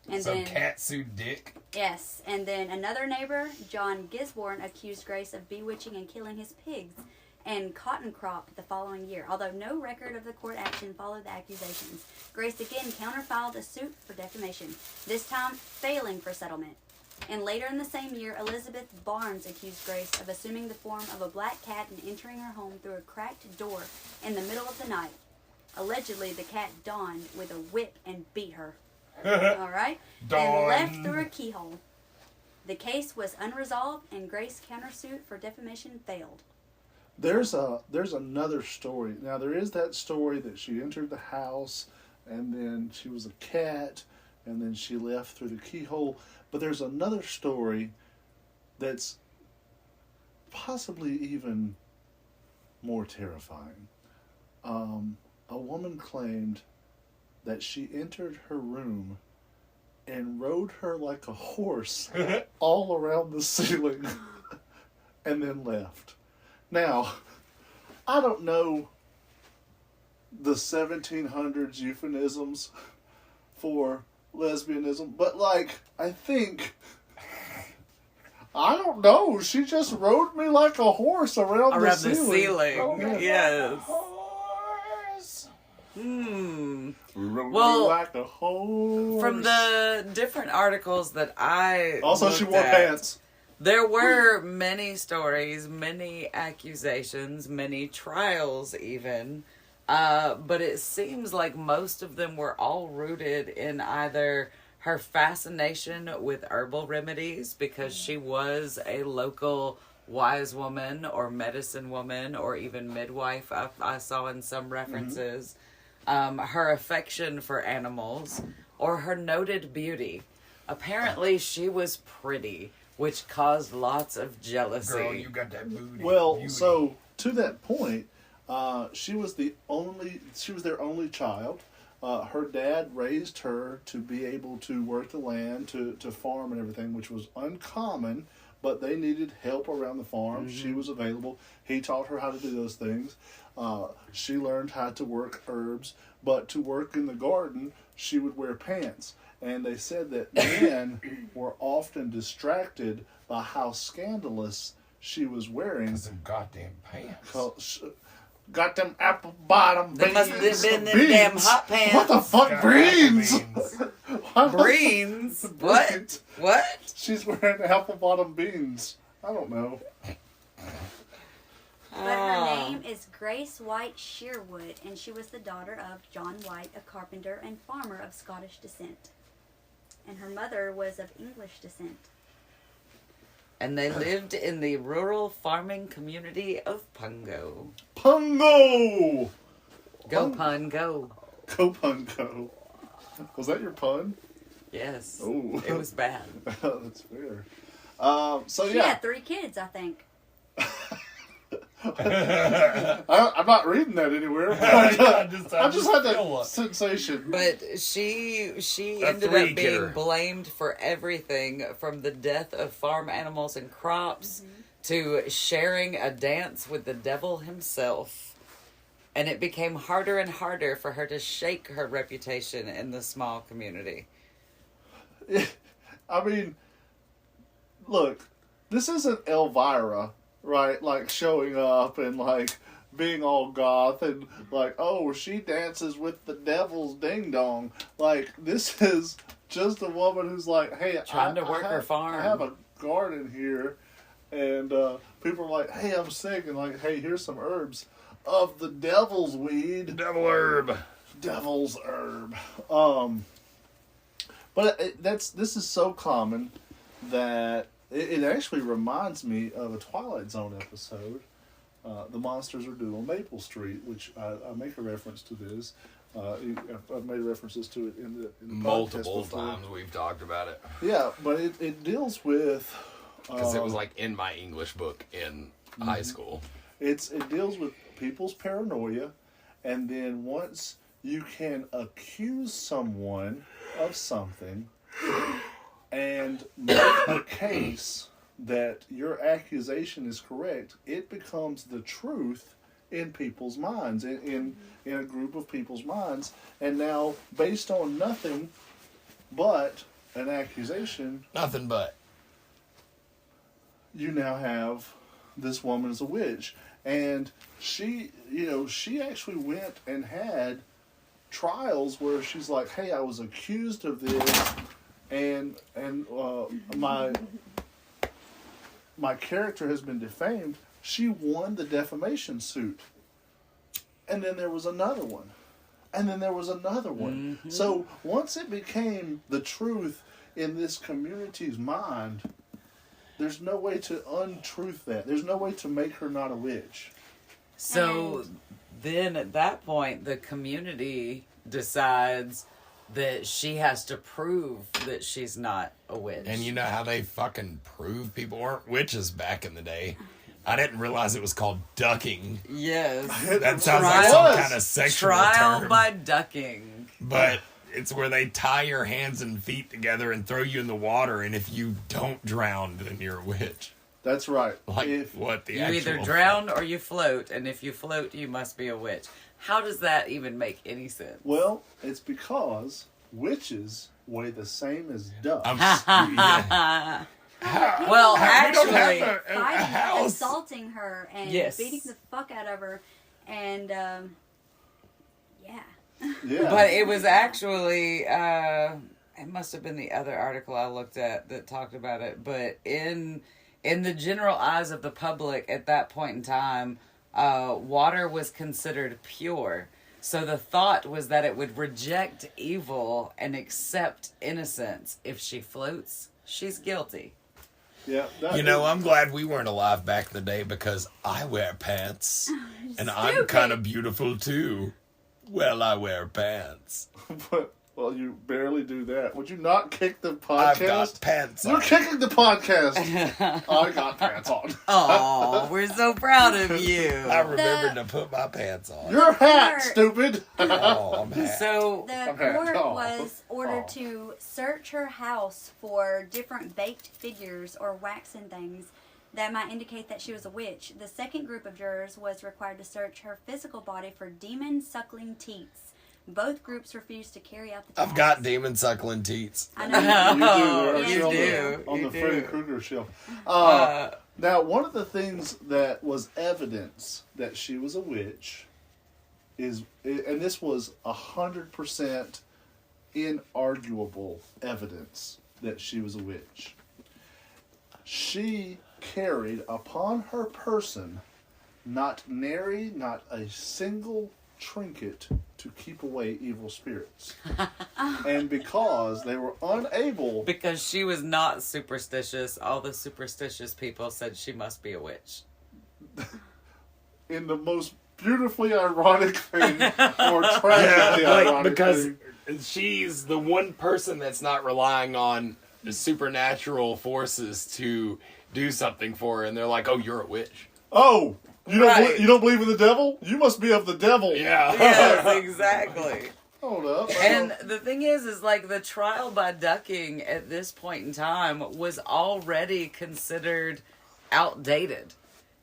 S6: And
S5: so
S6: then,
S5: Cat sued Dick?
S6: Yes, and then another neighbor, John Gisborne, accused Grace of bewitching and killing his pigs and cotton crop the following year. Although no record of the court action followed the accusations, Grace again counterfiled a suit for defamation, this time failing for settlement. And later in the same year, Elizabeth Barnes accused Grace of assuming the form of a black cat and entering her home through a cracked door in the middle of the night. Allegedly, the cat dawned with a whip and beat her. All right? And left through a keyhole. The case was unresolved, and Grace's countersuit for defamation failed.
S3: There's another story. Now, there is that story that she entered the house, and then she was a cat, and then she left through the keyhole. But there's another story that's possibly even more terrifying. A woman claimed that she entered her room and rode her like a horse all around the ceiling and then left. Now, I don't know the 1700s euphemisms for lesbianism, but like, I think, I don't know, she just rode me like a horse around the ceiling.
S10: Oh, yes. Well,
S3: like a horse.
S10: From the different articles that I
S3: also she wore
S10: at,
S3: pants.
S10: There were many stories, many accusations, many trials even. But it seems like most of them were all rooted in either her fascination with herbal remedies, because she was a local wise woman or medicine woman or even midwife, I saw in some references. Her affection for animals, or her noted beauty. Apparently she was pretty, which caused lots of jealousy.
S5: Girl, you got that booty.
S3: Well,
S5: beauty.
S3: so to that point, she was their only child. Her dad raised her to be able to work the land, to farm and everything, which was uncommon, but they needed help around the farm. Mm-hmm. She was available. He taught her how to do those things. She learned how to work herbs, but to work in the garden, she would wear pants. And they said that men were often distracted by how scandalous she was wearing.
S5: Some goddamn pants.
S3: Got them apple bottom
S10: They
S3: beans.
S10: must have been them damn hot pants.
S3: What the fuck, beans?
S10: Beans? What? What?
S3: She's wearing apple bottom beans. I don't know.
S6: But her name is Grace White Sherwood, and she was the daughter of John White, a carpenter and farmer of Scottish descent. And her mother was of English descent.
S10: And they lived in the rural farming community of Pungo.
S3: Pungo!
S10: Go pun, go.
S3: Go pun, go. Was that your pun?
S10: Yes.
S3: Oh.
S10: It was bad.
S3: That's fair.
S6: She had 3 kids, I think.
S3: I'm not reading that anywhere. I just had that sensation.
S10: But she ended up being blamed for everything, from the death of farm animals and crops to sharing a dance with the devil himself. And it became harder and harder for her to shake her reputation in the small community.
S3: I mean, look, this isn't Elvira, right? Like, showing up and, like, being all goth and, like, oh, she dances with the devil's ding-dong. Like, this is just a woman who's like, hey,
S10: trying to work her farm.
S3: I have a garden here, and people are like, hey, I'm sick, and like, hey, here's some herbs of the devil's weed.
S5: Devil herb.
S3: Devil's herb. But this is so common that it actually reminds me of a Twilight Zone episode. The monsters are due on Maple Street, which I make a reference to this. I've made references to it in the
S5: multiple
S3: podcast before.
S5: times we've talked about it.
S3: Yeah, but it deals with
S5: because it was like in my English book in high school.
S3: It deals with people's paranoia, and then once you can accuse someone of something and make a case that your accusation is correct, it becomes the truth in people's minds, in a group of people's minds. And now, based on nothing but an accusation,
S5: nothing but,
S3: you now have this woman as a witch. And she actually went and had trials where she's like, hey, I was accused of this, and my character has been defamed. She won the defamation suit. And then there was another one. And then there was another one. Mm-hmm. So once it became the truth in this community's mind, there's no way to untruth that. There's no way to make her not a witch.
S10: So then at that point, the community decides that she has to prove that she's not a witch.
S5: And you know how they fucking prove people weren't witches back in the day? I didn't realize it was called ducking.
S10: Yes.
S5: That sounds like some kind of sexual
S10: trial
S5: term.
S10: by ducking.
S5: But it's where they tie your hands and feet together and throw you in the water, and if you don't drown, then you're a witch.
S3: That's right.
S5: Like what the
S10: You
S5: actual
S10: either drown or you float, and if you float, you must be a witch. How does that even make any sense?
S3: Well, it's because witches weigh the same as dust.
S5: yeah.
S10: Well,
S5: We don't
S10: actually,
S5: have a
S6: Fighting,
S5: house.
S6: assaulting her, and
S10: Yes.
S6: beating the fuck out of her, and yeah.
S3: Yeah.
S10: but it was actually, it must have been the other article I looked at that talked about it. But in the general eyes of the public at that point in time, water was considered pure. So the thought was that it would reject evil and accept innocence. If she floats, she's guilty.
S3: Yeah,
S5: You know, I'm glad we weren't alive back in the day because I wear pants. And I'm kind of beautiful too. Well, I wear pants.
S3: Well, you barely do that. Would you not kick the podcast?
S5: I've got pants
S3: You're
S5: on.
S3: kicking the podcast. I got pants on.
S10: Oh, we're so proud of you.
S5: I remembered to put my pants on.
S3: Your hat,
S6: court-
S3: stupid.
S5: Oh, I'm happy.
S10: So
S6: The
S3: Okay.
S6: court
S3: Oh.
S6: was ordered
S3: Oh.
S6: to search her house for different baked figures or waxen things that might indicate that she was a witch. The second group of jurors was required to search her physical body for demon-suckling teats. Both groups refused to carry out the task.
S5: I've got demon suckling teats.
S6: I know.
S3: They're
S6: You
S3: actually
S6: do.
S3: on
S10: You
S3: the
S10: do.
S3: Freddy Krueger shelf. Now, one of the things that was evidence that she was a witch is, and this was 100% inarguable evidence that she was a witch. She carried upon her person not nary, not a single trinket to keep away evil spirits. And because they were unable...
S10: because she was not superstitious, all the superstitious people said she must be a witch.
S3: in the most beautifully ironic thing, or tragically ironic
S7: because
S3: thing.
S7: she's the one person that's not relying on supernatural forces to do something for her, and they're like, "Oh, you're a witch."
S3: Oh, you don't
S10: Right.
S3: you don't believe in the devil? You must be of the devil.
S7: Yeah.
S10: Yes, exactly.
S3: Hold up.
S10: And the thing is like the trial by ducking at this point in time was already considered outdated.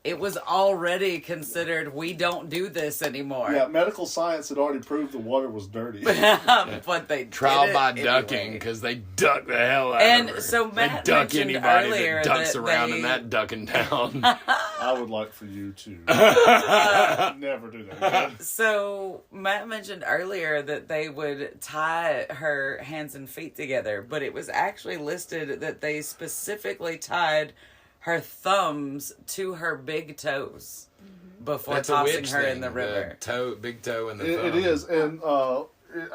S10: It was already considered, we don't do this anymore.
S3: Yeah, medical science had already proved the water was dirty.
S10: But they
S5: Trial
S10: did it
S5: by
S10: anyway.
S5: ducking because they duck the hell out
S10: And
S5: of her.
S10: so
S5: they
S10: Matt
S5: duck
S10: mentioned
S5: anybody
S10: earlier
S5: that ducks
S10: that
S5: around
S10: they-
S5: in that ducking down.
S3: I would like for you to never do that again.
S10: So Matt mentioned earlier that they would tie her hands and feet together, but it was actually listed that they specifically tied her thumbs to her big toes before
S5: That's a
S10: tossing
S5: witch
S10: her
S5: thing.
S10: in the river.
S5: Big toe in the thumb.
S3: It is, and I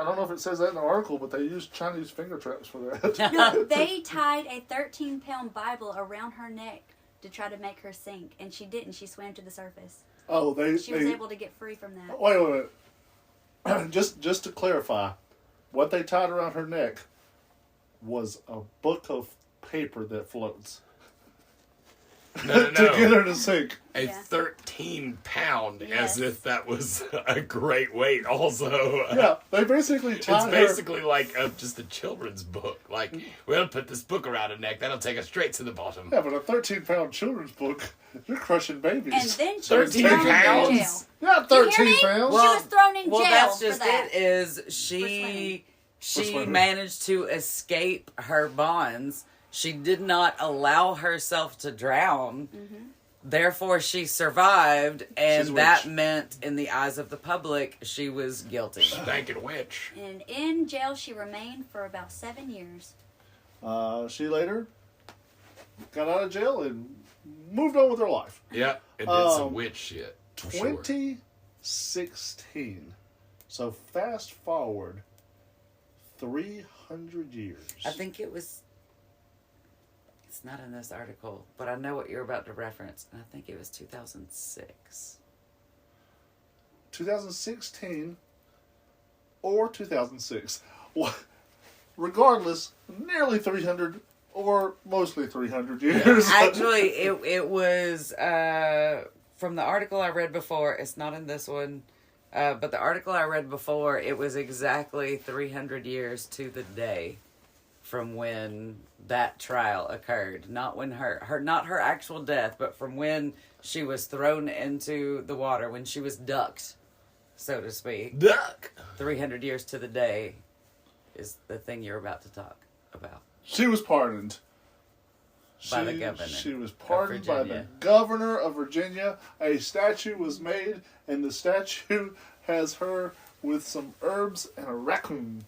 S3: don't know if it says that in the article, but they used Chinese finger traps for that.
S6: They tied a 13-pound Bible around her neck to try to make her sink, and she didn't. She swam to the surface.
S3: Oh,
S6: She was able to get free from that.
S3: Wait. just to clarify, what they tied around her neck was a book of paper that floats.
S5: No.
S3: To get her to sink.
S5: A
S6: Yeah.
S5: 13-pound,
S6: Yes.
S5: as if that was a great weight. Also,
S3: Yeah, they basically tied
S5: it's
S3: her.
S5: basically like just a children's book. Like, we'll put this book around her neck. That'll take us straight to the bottom.
S3: Yeah, but a 13-pound children's book, you're crushing babies.
S6: And then she was
S5: 13
S6: thrown in
S5: pounds?
S6: jail.
S3: Not
S6: Do you hear
S3: 13
S6: me?
S3: pounds.
S6: She was thrown in
S10: Well,
S6: jail
S10: that's
S6: for
S10: just
S6: that.
S10: it. Is
S6: For
S10: she
S3: swimming.
S10: managed to escape her bonds? She did not allow herself to drown. Therefore, she survived,
S3: She's
S10: and
S3: a
S10: that
S3: witch.
S10: meant, in the eyes of the public, she was guilty.
S5: Spanking witch.
S6: And in jail, she remained for about 7 years.
S3: She later got out of jail and moved on with her life.
S5: Yep, it did some witch shit. For sure.
S3: 2016. So fast forward 300 years.
S10: I think it was. It's not in this article, but I know what you're about to reference, and I think it was 2006.
S3: 2016 or 2006. Regardless, nearly 300 or mostly 300 years.
S10: Actually, it was from the article I read before. It's not in this one, but the article I read before, it was exactly 300 years to the day from when that trial occurred. Not when not her actual death, but from when she was thrown into the water, when she was ducked, so to speak.
S5: Duck.
S10: 300 years to the day is the thing you're about to talk about.
S3: She was pardoned.
S10: By the governor.
S3: She was pardoned by the
S10: Virginia.
S3: governor of Virginia. A statue was made, and the statue has her with some herbs and a raccoon.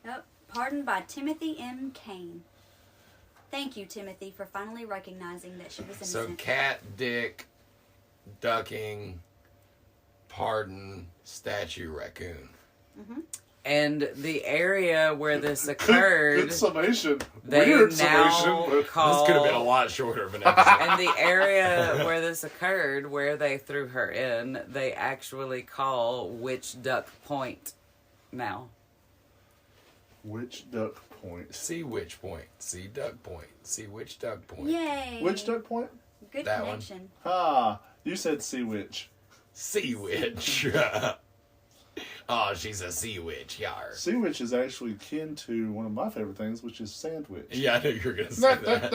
S6: Yep. Pardoned by Timothy M. Kane. Thank you, Timothy, for finally recognizing that she was
S5: So
S6: innocent.
S5: cat, dick, ducking, pardon, statue, raccoon.
S6: Mm-hmm.
S10: And the area where this occurred,
S3: Good summation.
S10: they
S3: Weird
S10: now
S3: summation, but
S10: call...
S5: This could have been a lot shorter of an episode.
S10: And the area where this occurred, where they threw her in, they actually call Witch Duck Point now.
S3: Witch Duck Point.
S5: See Witch Point. See Duck Point. See Witch Duck Point.
S6: Yay!
S3: Witch Duck Point?
S6: Good
S5: That one.
S6: connection.
S3: Ah, you said Sea Witch.
S5: Sea Witch. Oh, she's a sea witch, yar.
S3: Sea Witch is actually kin to one of my favorite things, which is Sandwich.
S5: Yeah, I knew you were going to say that.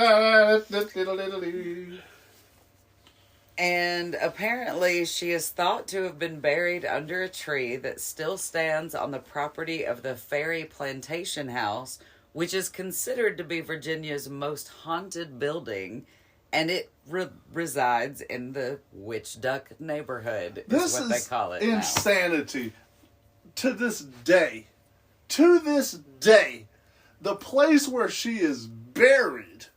S10: And apparently she is thought to have been buried under a tree that still stands on the property of the Ferry Plantation House, which is considered to be Virginia's most haunted building, and it resides in the Witch Duck neighborhood,
S3: This
S10: is what they
S3: is
S10: call it
S3: insanity. To this day, the place where she is buried,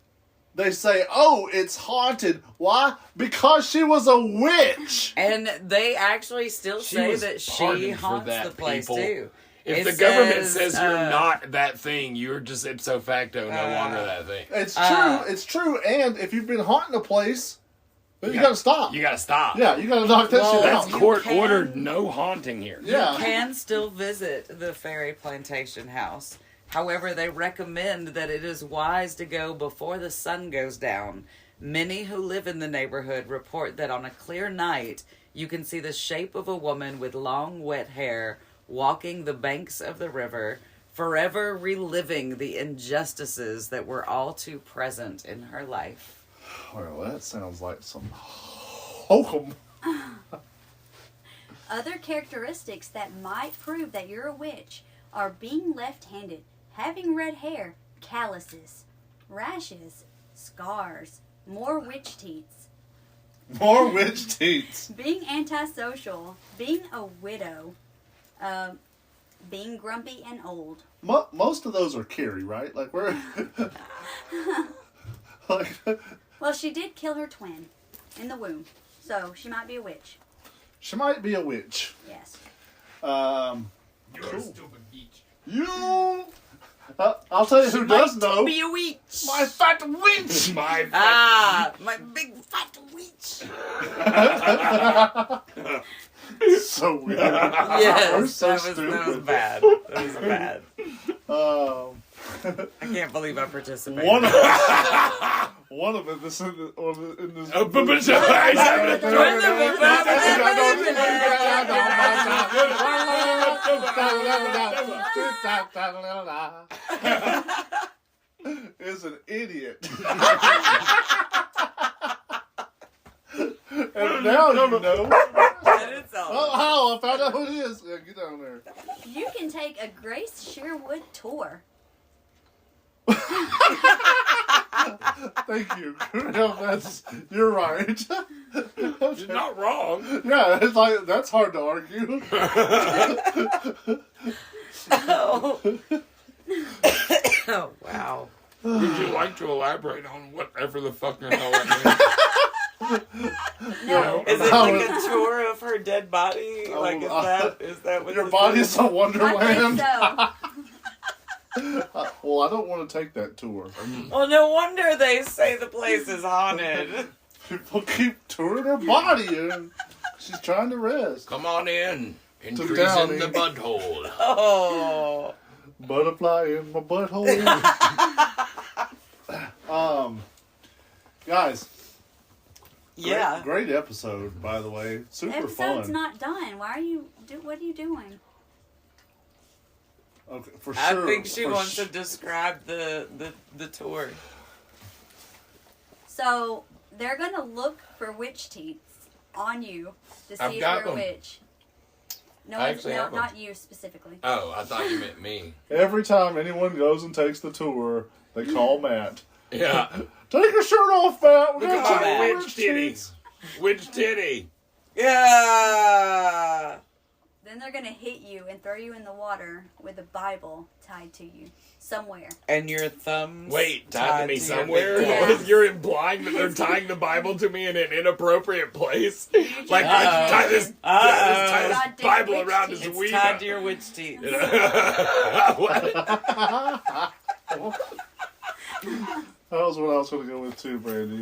S3: they say, oh, it's haunted. Why? Because she was a witch.
S10: And they actually still say
S5: was
S10: that she
S5: pardoned for
S10: haunts
S5: that,
S10: the place
S5: people.
S10: too.
S5: If
S10: It
S5: the government
S10: says,
S5: says you're not that thing, you're just ipso facto no longer that thing.
S3: It's true. It's true. And if you've been haunting a place, then you gotta stop.
S5: You gotta stop.
S3: Yeah, you gotta knock that shit
S7: That's
S3: out.
S7: court ordered no haunting here.
S3: Yeah.
S10: You can still visit the Ferry Plantation House. However, they recommend that it is wise to go before the sun goes down. Many who live in the neighborhood report that on a clear night, you can see the shape of a woman with long, wet hair walking the banks of the river, forever reliving the injustices that were all too present in her life.
S3: Well, that sounds like some hokum.
S6: Other characteristics that might prove that you're a witch are being left-handed, having red hair, calluses, rashes, scars, more witch teats,
S3: More witch teats.
S6: being antisocial, being a widow, being grumpy and old.
S3: Most of those are Carrie, right? Like, we're... like,
S6: Well, she did kill her twin in the womb, so she might be a witch.
S3: she might be a witch.
S6: Yes.
S5: You're a stupid beach.
S3: You... I'll tell you who does know.
S10: Be a witch.
S3: My fat witch!
S5: My
S10: My big fat witch.
S3: So weird.
S10: Yes,
S3: We're so
S10: that was
S3: stupid.
S10: bad. That was bad. I can't believe I participated.
S3: One of them is in this. Is an idiot. And now you know. Oh, I found out who it is. Yeah, get down there.
S6: You can take a Grace Sherwood tour.
S3: Thank you. No, you're right.
S5: You're not wrong.
S3: Yeah, it's like that's hard to argue.
S10: Oh, wow.
S5: Would you like to elaborate on whatever the fuck the hell that means?
S6: No.
S10: Is it like a tour of her dead body? Like, is that what
S3: Your
S10: this
S3: body's
S10: is?
S3: a
S6: I
S3: wonderland?
S6: think so.
S3: Well, I don't want to take that tour.
S10: Well, no wonder they say the place is haunted.
S3: People keep touring her body and she's trying to rest.
S5: Come on in. Entries
S3: Downy.
S5: in the butthole.
S10: Oh.
S3: Butterfly in my butthole. Guys.
S10: Yeah.
S3: Great episode, by the way. Super
S6: Episode's
S3: fun.
S6: not done. Why are you? What are you doing?
S3: Okay, for sure.
S10: I think she wants to describe the tour.
S6: So they're gonna look for witch teats on you to see
S5: I've
S6: if
S5: got
S6: you're a
S5: them.
S6: witch. No,
S5: I actually have them.
S6: not you specifically.
S5: Oh, I thought you meant me.
S3: Every time anyone goes and takes the tour, they call Matt.
S5: Yeah.
S3: Take your shirt off, Matt. We're
S5: Look
S3: gonna
S5: at
S3: check
S5: my
S3: the
S5: witch titties. Witch titty.
S10: Yeah.
S6: Then they're gonna hit you and throw you in the water with a Bible tied to you somewhere.
S10: And your thumbs.
S5: Wait, tied to me
S10: your
S5: somewhere?
S10: big
S6: Yeah.
S10: toes.
S5: You're implying that they're tying the Bible to me in an inappropriate place? Like,
S10: Uh-oh.
S5: tie this
S6: Goddamn
S5: Bible
S6: witch
S5: around his
S6: teeth.
S5: weave.
S10: It's tied to your witch teeth.
S3: That was what I was going to go with too, Brandy.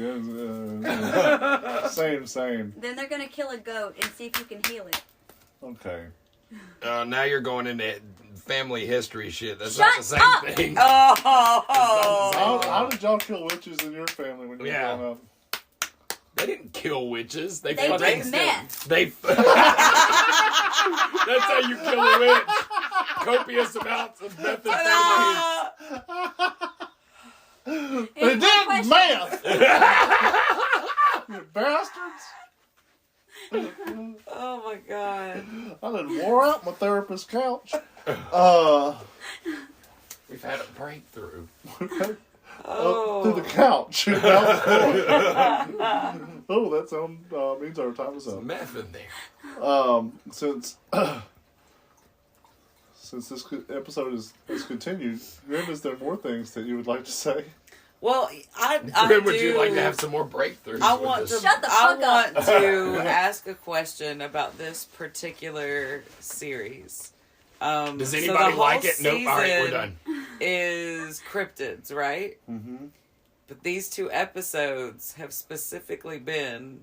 S3: Same.
S6: Then they're gonna kill a goat and see if you can heal it.
S3: Okay.
S5: Now you're going into family history shit. That's
S6: Shut
S5: not the same
S6: up!
S5: thing.
S10: Oh.
S3: How did y'all kill witches in your family when you were
S5: Yeah.
S3: growing up?
S5: They didn't kill witches. They
S6: They
S5: fucking
S6: took meth.
S5: They. That's how you kill a witch. Copious amounts of methamphetamine.
S3: They did math! You bastards!
S10: Oh my god.
S3: I done wore out my therapist's couch.
S5: We've had a breakthrough.
S3: Through the couch. Oh, that sound means our time is up.
S5: Some meth in there.
S3: Since this episode has continued, Grim, is there more things that you would like to say?
S10: Well, I
S5: Grim, would
S10: do.
S5: you like to have some more breakthroughs?
S10: I
S5: with
S10: want
S5: this?
S10: to.
S6: Shut the
S10: I
S6: fuck up.
S10: want to ask a question about this particular series.
S5: Does
S10: so
S5: anybody
S10: the whole
S5: like it? Nope. All right, we're
S10: season
S5: done.
S10: Is cryptids, right?
S3: Mm-hmm.
S10: But these 2 episodes have specifically been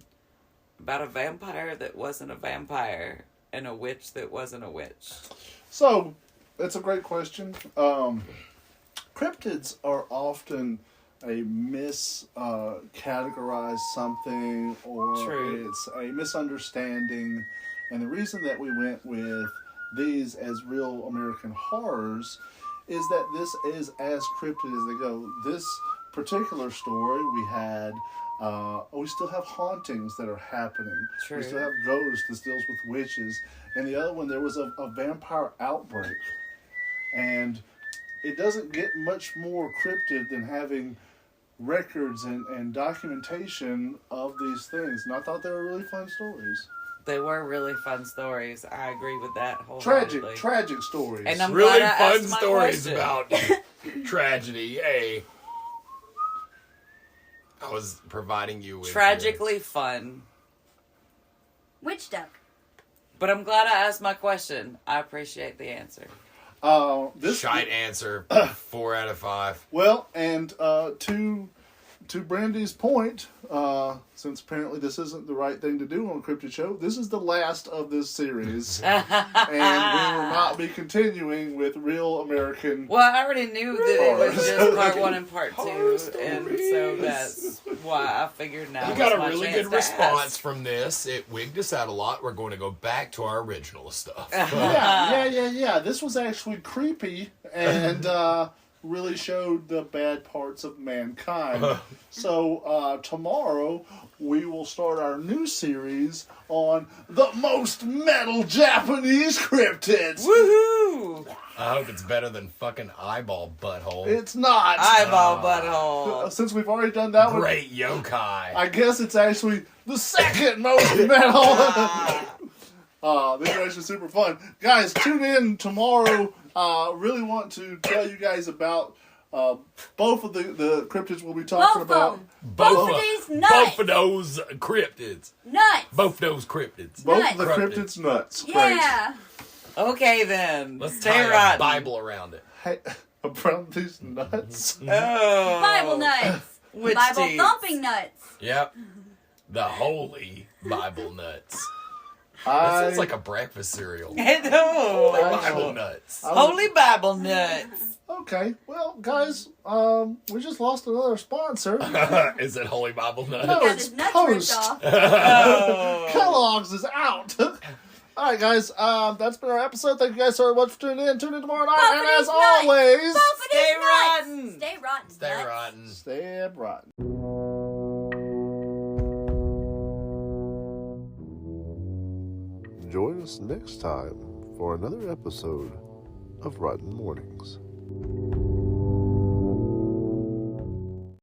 S10: about a vampire that wasn't a vampire and a witch that wasn't a witch.
S3: So, that's a great question. Cryptids are often a miscategorized something, or
S10: True.
S3: it's a misunderstanding. And the reason that we went with these as real American horrors is that this is as cryptid as they go. This particular story, we had, we still have hauntings that are happening.
S10: True.
S3: We still have ghosts. This deals with witches. And the other one, there was a vampire outbreak. And it doesn't get much more cryptid than having records and documentation of these things. And I thought they were really fun stories.
S10: They were really fun stories. I agree with that wholeheartedly.
S3: Tragic stories.
S10: And I'm
S5: Really
S10: glad I
S5: fun
S10: asked my
S5: stories
S10: question.
S5: about tragedy. Hey. I was providing you with
S10: Tragically fun.
S6: Witch duck.
S10: But I'm glad I asked my question. I appreciate the answer.
S3: This
S5: shite answer. 4 out of 5.
S3: Well, and to Brandy's point, since apparently this isn't the right thing to do on a cryptid show, this is the last of this series, and we will not be continuing with real American.
S10: Well, I already knew that it was just part 1 and part 2,
S5: Horror
S10: and so
S5: stories.
S10: that's why I figured now
S5: We
S10: was
S5: got a
S10: my
S5: really
S10: chance
S5: good
S10: to
S5: response
S10: ask.
S5: from this. It wigged us out a lot. We're going to go back to our original stuff.
S3: Yeah. This was actually creepy and really showed the bad parts of mankind. So tomorrow we will start our new series on the most metal Japanese cryptids.
S10: Woohoo!
S5: I hope it's better than fucking eyeball butthole.
S3: It's not.
S10: Eyeball butthole.
S3: Since we've already done that one,
S5: Great yokai.
S3: I guess it's actually the second most metal. This is actually super fun. Guys, tune in tomorrow. Really want to tell you guys about both of the cryptids we'll be talking about.
S6: Both of these nuts.
S5: Both of those cryptids.
S6: Nuts.
S5: Both those cryptids.
S3: Both
S6: Nuts.
S3: of the cryptids nuts.
S6: Yeah.
S10: Okay then.
S5: Let's
S10: Stay
S5: tie a
S10: rotten.
S5: Bible around it.
S3: Great. Hey, around these nuts.
S10: Oh.
S6: Bible nuts.
S10: Witch
S6: Bible
S10: teeth.
S6: thumping nuts.
S5: Yep. The holy Bible nuts. That sounds like a breakfast cereal.
S10: No.
S5: Bible nuts.
S10: Holy Bible nuts.
S3: Okay, well, guys, we just lost another sponsor.
S5: Is it Holy Bible nuts?
S3: No,
S6: Got
S3: it's
S6: his nuts
S3: Post.
S6: ripped off.
S10: Oh.
S3: Kellogg's is out. All right, guys. That's been our episode. Thank you guys so much for tuning in. Tune in tomorrow night.
S6: Bumping
S3: And as
S6: these nuts.
S3: always,
S6: Bumping
S10: Stay
S6: these nuts.
S10: rotten.
S6: Stay rotten.
S5: Stay
S6: nuts.
S5: rotten.
S3: stay rotten.
S2: Join us next time for another episode of Rotten Mournings.